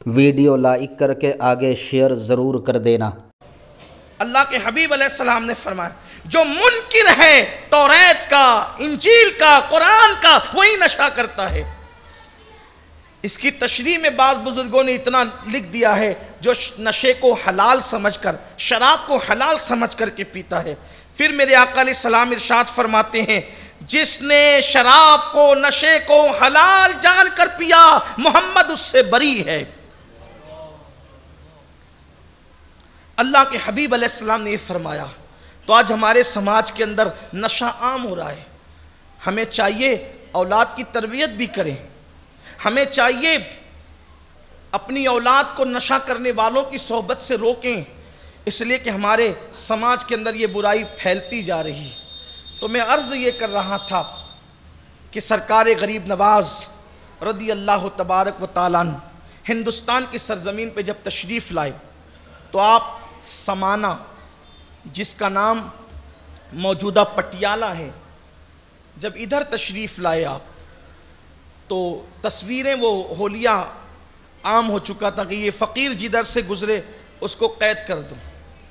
Video like کر کے آگے شیئر ضرور کر دینا۔ اللہ کے حبیب علیہ السلام نے فرمایا جو منکر ہے توریت کا، انجیل کا، قرآن کا، وہی نشہ کرتا ہے۔ اس کی تشریح میں بعض بزرگوں نے اتنا لکھ دیا ہے جو نشے کو حلال سمجھ کر، شراب کو حلال سمجھ کر کے پیتا ہے۔ پھر میرے آقا علیہ السلام ارشاد فرماتے ہیں جس نے شراب کو، نشے کو حلال جان کر پیا، محمد اس سے بری ہے۔ اللہ کے حبیب علیہ السلام نے یہ فرمایا۔ تو آج ہمارے سماج کے اندر نشہ عام ہو رہا ہے۔ ہمیں چاہیے اولاد کی تربیت بھی کریں، ہمیں چاہیے اپنی اولاد کو نشہ کرنے والوں کی صحبت سے روکیں، اس لیے کہ ہمارے سماج کے اندر یہ برائی پھیلتی جا رہی۔ تو میں عرض یہ کر رہا تھا کہ سرکار غریب نواز رضی اللہ تبارک و تعالیٰ عنہ ہندوستان کی سرزمین پہ جب تشریف لائے تو آپ سمانہ، جس کا نام موجودہ پٹیالہ ہے، جب ادھر تشریف لائے آپ تو تصویریں وہ حولیہ عام ہو چکا تھا کہ یہ فقیر جدھر سے گزرے اس کو قید کر دو،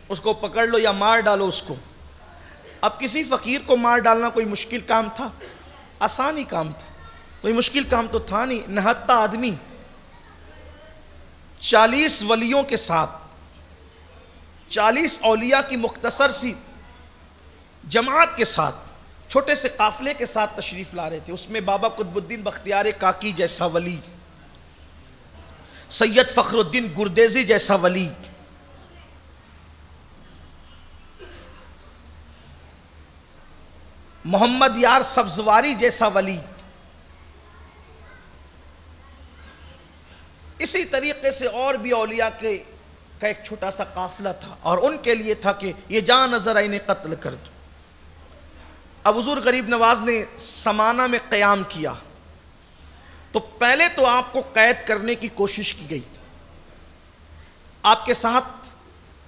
اس کو پکڑ لو یا مار ڈالو اس کو۔ اب کسی فقیر کو مار ڈالنا کوئی مشکل کام تھا؟ آسان ہی کام تھا، کوئی مشکل کام تو تھا نہیں۔ نہتا آدمی 40 ولیوں کے ساتھ، 40 اولیاء کی مختصر سی جماعت کے ساتھ، چھوٹے سے قافلے کے ساتھ تشریف لا رہے تھے۔ اس میں بابا قطب الدین بختیار کاکی جیسا ولی، سید فخر الدین گردیزی جیسا ولی، محمد یار سبزواری جیسا ولی، اسی طریقے سے اور بھی اولیاء کا ایک چھوٹا سا قافلہ تھا، اور ان کے لیے تھا کہ یہ جہاں نظر آئے انہیں قتل کر دو۔ اب حضور غریب نواز نے سمانہ میں قیام کیا تو پہلے تو آپ کو قید کرنے کی کوشش کی گئی، آپ کے ساتھ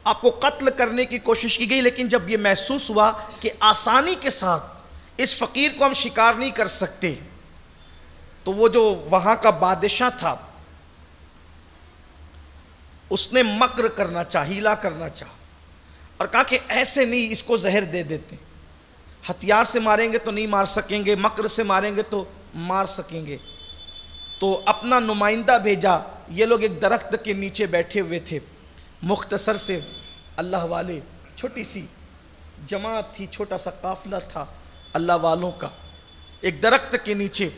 آپ کو قتل کرنے کی کوشش کی گئی، لیکن جب یہ محسوس ہوا کہ آسانی کے ساتھ اس فقیر کو ہم شکار نہیں کر سکتے تو وہ جو وہاں کا بادشاہ تھا اس نے مکر کرنا چاہا، ہیلا کرنا چاہا، اور کہا کہ ایسے نہیں، اس کو زہر دے دیتے، ہتھیار سے ماریں گے تو نہیں مار سکیں گے، مکر سے ماریں گے تو مار سکیں گے۔ تو اپنا نمائندہ بھیجا، یہ لوگ ایک درخت کے نیچے بیٹھے ہوئے تھے، مختصر سے اللہ والے، چھوٹی سی جماعت تھی، چھوٹا سا قافلہ تھا اللہ والوں کا، ایک درخت کے نیچے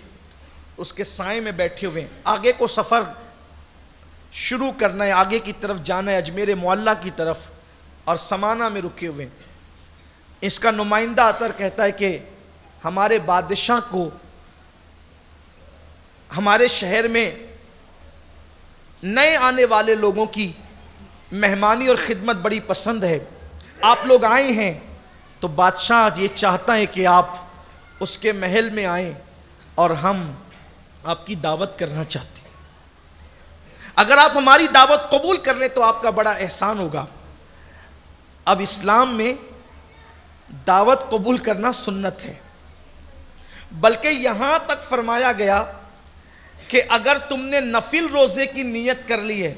اس کے سائے میں بیٹھے ہوئے، آگے کو سفر شروع کرنا ہے، آگے کی طرف جانا ہے، اجمیر معلیٰ کی طرف، اور سمانہ میں رکے ہوئے۔ اس کا نمائندہ آتر کہتا ہے کہ ہمارے بادشاہ کو ہمارے شہر میں نئے آنے والے لوگوں کی مہمانی اور خدمت بڑی پسند ہے، آپ لوگ آئے ہیں تو بادشاہ یہ چاہتا ہے کہ آپ اس کے محل میں آئیں اور ہم آپ کی دعوت کرنا چاہتے ہیں، اگر آپ ہماری دعوت قبول کر لیں تو آپ کا بڑا احسان ہوگا۔ اب اسلام میں دعوت قبول کرنا سنت ہے، بلکہ یہاں تک فرمایا گیا کہ اگر تم نے نفل روزے کی نیت کر لی ہے،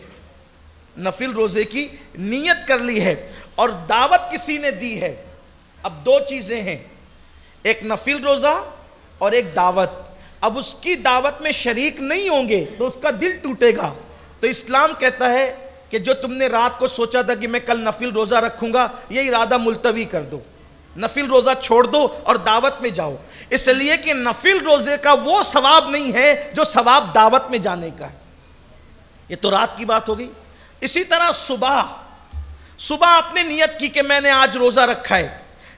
نفل روزے کی نیت کر لی ہے اور دعوت کسی نے دی ہے، اب دو چیزیں ہیں، ایک نفل روزہ اور ایک دعوت، اب اس کی دعوت میں شریک نہیں ہوں گے تو اس کا دل ٹوٹے گا۔ تو اسلام کہتا ہے کہ جو تم نے رات کو سوچا تھا کہ میں کل نفل روزہ رکھوں گا، یہ ارادہ ملتوی کر دو، نفل روزہ چھوڑ دو اور دعوت میں جاؤ، اس لیے کہ نفل روزے کا وہ ثواب نہیں ہے جو ثواب دعوت میں جانے کا ہے۔ یہ تو رات کی بات ہو گئی۔ اسی طرح صبح آپ نے نیت کی کہ میں نے آج روزہ رکھا ہے،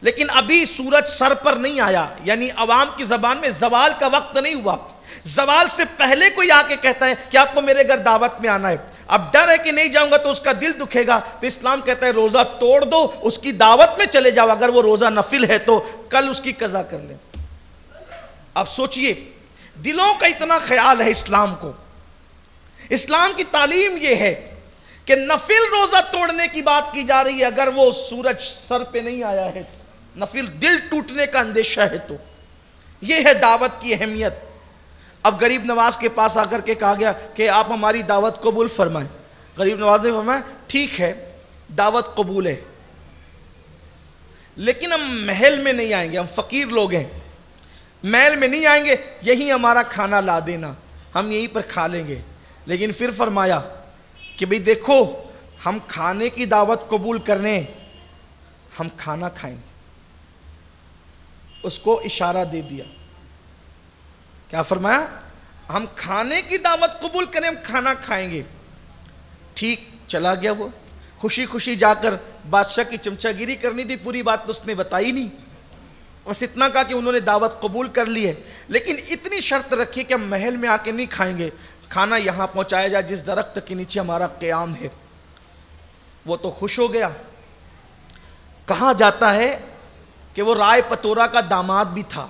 لیکن ابھی سورج سر پر نہیں آیا، یعنی عوام کی زبان میں زوال کا وقت نہیں ہوا، زوال سے پہلے کوئی آ کے کہتا ہے کہ آپ کو میرے گھر دعوت میں آنا ہے، اب ڈر ہے کہ نہیں جاؤں گا تو اس کا دل دکھے گا، تو اسلام کہتا ہے روزہ توڑ دو، اس کی دعوت میں چلے جاؤ، اگر وہ روزہ نفل ہے تو کل اس کی قضا کر لیں۔ اب سوچئے دلوں کا اتنا خیال ہے اسلام کو، اسلام کی تعلیم یہ ہے کہ نفل روزہ توڑنے کی بات کی جا رہی ہے اگر وہ سورج سر پہ نہیں آیا ہے، نفل دل ٹوٹنے کا اندیشہ ہے تو یہ ہے دعوت کی اہمیت۔ اب غریب نواز کے پاس آ کر کے کہا گیا کہ آپ ہماری دعوت قبول فرمائیں. غریب نواز نے فرمایا ٹھیک ہے دعوت قبول ہے، لیکن ہم محل میں نہیں آئیں گے، ہم فقیر لوگ ہیں، محل میں نہیں آئیں گے، یہی ہمارا کھانا لا دینا، ہم یہیں پر کھا لیں گے. لیکن پھر فرمایا کہ بھئی دیکھو ہم کھانے کی دعوت قبول کرنے، ہم کھانا کھائیں گے. اس کو اشارہ دے دیا. کیا فرمایا؟ ہم کھانے کی دعوت قبول کریں، ہم کھانا کھائیں گے. ٹھیک، چلا گیا وہ خوشی خوشی جا کر بادشاہ کی چمچہ گیری کرنی تھی، پوری بات تو اس نے بتائی نہیں، بس اتنا کہا کہ انہوں نے دعوت قبول کر لی ہے، لیکن اتنی شرط رکھی کہ ہم محل میں آ کے نہیں کھائیں گے، کھانا یہاں پہنچایا جائے جس درخت کے نیچے ہمارا قیام ہے. وہ تو خوش ہو گیا. کہا جاتا ہے کہ وہ رائے پتورا کا داماد بھی تھا،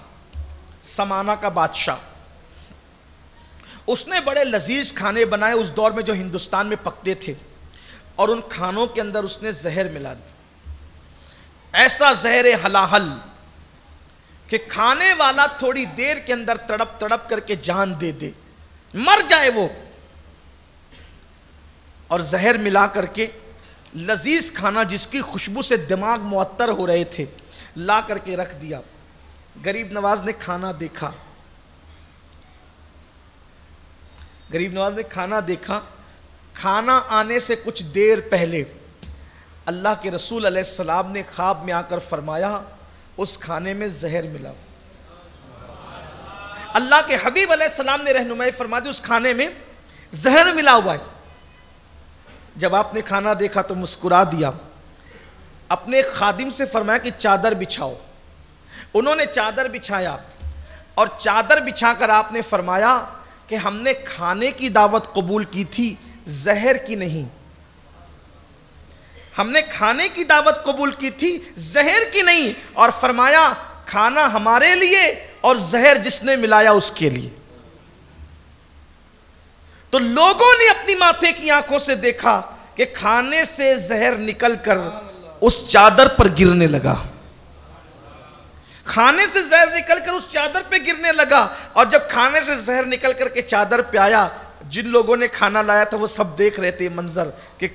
سمانہ کا بادشاہ. اس نے بڑے لذیذ کھانے بنائے اس دور میں جو ہندوستان میں پکتے تھے، اور ان کھانوں کے اندر اس نے زہر ملا دی. ایسا زہر ہلاہل کہ کھانے والا تھوڑی دیر کے اندر تڑپ تڑپ کر کے جان دے دے، مر جائے وہ. اور زہر ملا کر کے لذیذ کھانا جس کی خوشبو سے دماغ معطر ہو رہے تھے لا کر کے رکھ دیا. غریب نواز نے کھانا دیکھا. غریب نواز نے کھانا دیکھا. کھانا آنے سے کچھ دیر پہلے اللہ کے رسول علیہ السلام نے خواب میں آ کر فرمایا اس کھانے میں زہر ملا. اللہ کے حبیب علیہ السلام نے رہنمائی فرما دی اس کھانے میں زہر ملا ہوا ہے. جب آپ نے کھانا دیکھا تو مسکرا دیا. اپنے خادم سے فرمایا کہ چادر بچھاؤ. انہوں نے چادر بچھایا اور چادر بچھا کر آپ نے فرمایا کہ ہم نے کھانے کی دعوت قبول کی تھی، زہر کی نہیں. ہم نے کھانے کی دعوت قبول کی تھی، زہر کی نہیں. اور فرمایا کھانا ہمارے لیے اور زہر جس نے ملایا اس کے لیے. تو لوگوں نے اپنی ماتھے کی آنکھوں سے دیکھا کہ کھانے سے زہر نکل کر اس چادر پر گرنے لگا. کھانے سے زہر نکل کر اس چادر پہ گرنے لگا. اور جب کھانے سے زہر نکل کر کے چادر پہ آیا، جن لوگوں نے کھانا لایا تھا وہ سب دیکھ رہے تھے منظر کہ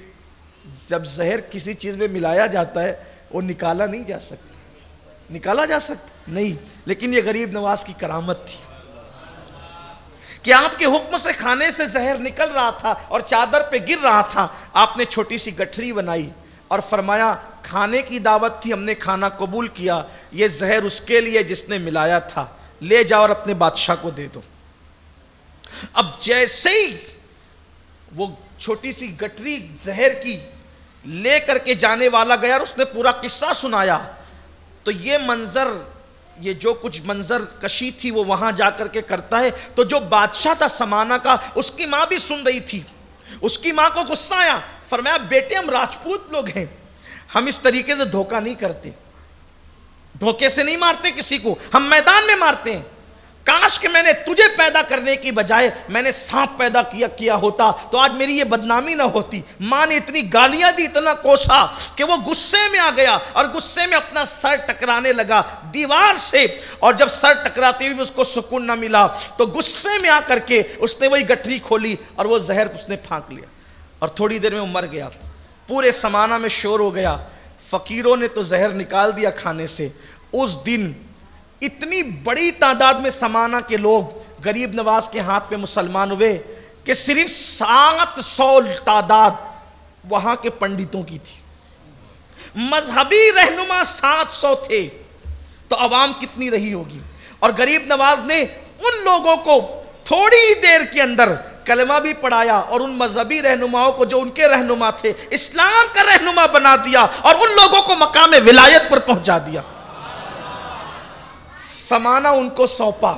جب زہر کسی چیز میں ملایا جاتا ہے وہ نکالا نہیں جا سکتا. نکالا جا سکتا نہیں. لیکن یہ غریب نواز کی کرامت تھی کہ آپ کے حکم سے کھانے سے زہر نکل رہا تھا اور چادر پہ گر رہا تھا. آپ نے چھوٹی سی گٹھری بنائی اور فرمایا کھانے کی دعوت تھی، ہم نے کھانا قبول کیا، یہ زہر اس کے لیے جس نے ملایا تھا، لے جاؤ اور اپنے بادشاہ کو دے دو. اب جیسے ہی وہ چھوٹی سی گٹھری زہر کی لے کر کے جانے والا گیا اور اس نے پورا قصہ سنایا، تو یہ منظر، یہ جو کچھ منظر کشی تھی وہ وہاں جا کر کے کرتا ہے. تو جو بادشاہ تھا سمانہ کا، اس کی ماں بھی سن رہی تھی. اس کی ماں کو غصہ آیا. فرمایا بیٹے ہم راجپوت لوگ ہیں، ہم اس طریقے سے دھوکہ نہیں کرتے، دھوکے سے نہیں مارتے کسی کو، ہم میدان میں مارتے ہیں. کاش کہ میں نے تجھے پیدا کرنے کی بجائے میں نے سانپ پیدا کیا ہوتا تو آج میری یہ بدنامی نہ ہوتی. ماں نے اتنی گالیاں دی، اتنا کوسا کہ وہ غصے میں آ گیا اور غصے میں اپنا سر ٹکرانے لگا دیوار سے. اور جب سر ٹکراتے ہوئے اس کو سکون نہ ملا تو غصے میں آ کر کے اس نے وہی گٹھری کھولی اور وہ زہر اس نے پھانک لیا اور تھوڑی دیر میں وہ مر گیا. پورے سمانہ میں شور ہو گیا. فقیروں نے تو زہر نکال دیا کھانے سے. اس دن اتنی بڑی تعداد میں سمانہ کے لوگ غریب نواز کے ہاتھ پہ مسلمان ہوئے کہ صرف 700 تعداد وہاں کے پنڈتوں کی تھی. مذہبی رہنما 700 تھے تو عوام کتنی رہی ہوگی. اور غریب نواز نے ان لوگوں کو تھوڑی دیر کے اندر کلمہ بھی پڑھایا اور ان مذہبی رہنماؤں کو جو ان کے رہنما تھے اسلام کا رہنما بنا دیا اور ان لوگوں کو مقام ولایت پر پہنچا دیا. سمانہ ان کو سونپا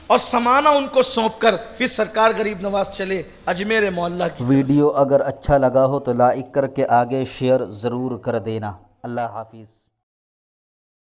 اور سمانہ ان کو سونپ کر پھر سرکار غریب نواز چلے اجمیر مولا کی. ویڈیو اگر اچھا لگا ہو تو لائک کر کے آگے شیئر ضرور کر دینا. اللہ حافظ.